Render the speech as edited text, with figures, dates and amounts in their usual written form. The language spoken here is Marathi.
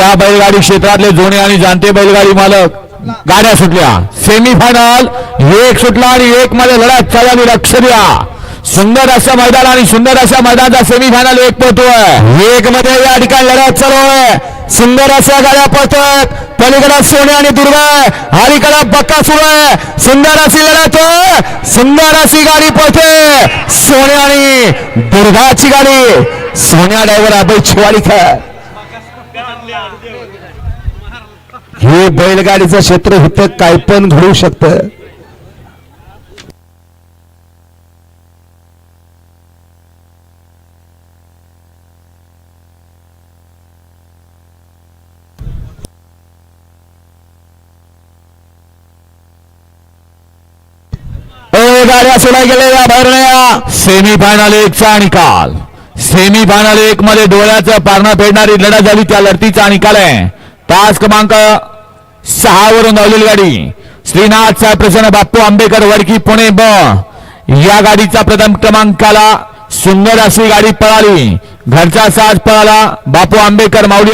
या बैलगाडी क्षेत्रातले जुने आणि जाणते बैलगाडी मालक गाड्या सुटल्या. सेमीफायनल एक सुटला आणि एक मध्ये लढत चालली. लक्ष द्या, सुंदर अशा मैदान आणि सुंदर अशा मैदानाचा सेमीफायनल एक पोहतोय. एक मध्ये या ठिकाणी लढत चालू आहे. सुंदर अशा गाड्या पळतात. पलीकडे सोने आणि दुर्गा अलीकडे बक्का सुरू आहे. सुंदर अशी लढत, सुंदर अशी गाडी पळते. सोने आणि दुर्गाची गाडी. सोन्या ड्रायव्हर अभय चिवाडीकर. हे बैलगाडीचं क्षेत्र होतं, काय पण घडू शकतं. गाड्या सोडा गेलेल्या भरण्या. सेमीफायनल 1 चा निकाल. सेमीफायनल 1 मध्ये डोळ्याचं पारणं फेडणारी लढत झाली. त्या लढतीचा निकाल आहे तास क्रमांक 6 वरून धावलेली गाडी श्रीनाथ साहेब प्रसन्न बाप्पू आंबेकर वडकी पुणे ब या गाडीचा प्रथम क्रमांकाला सुंदर अशी गाडी पळाली. घरचा साज पळाला. बापू आंबेकर माऊली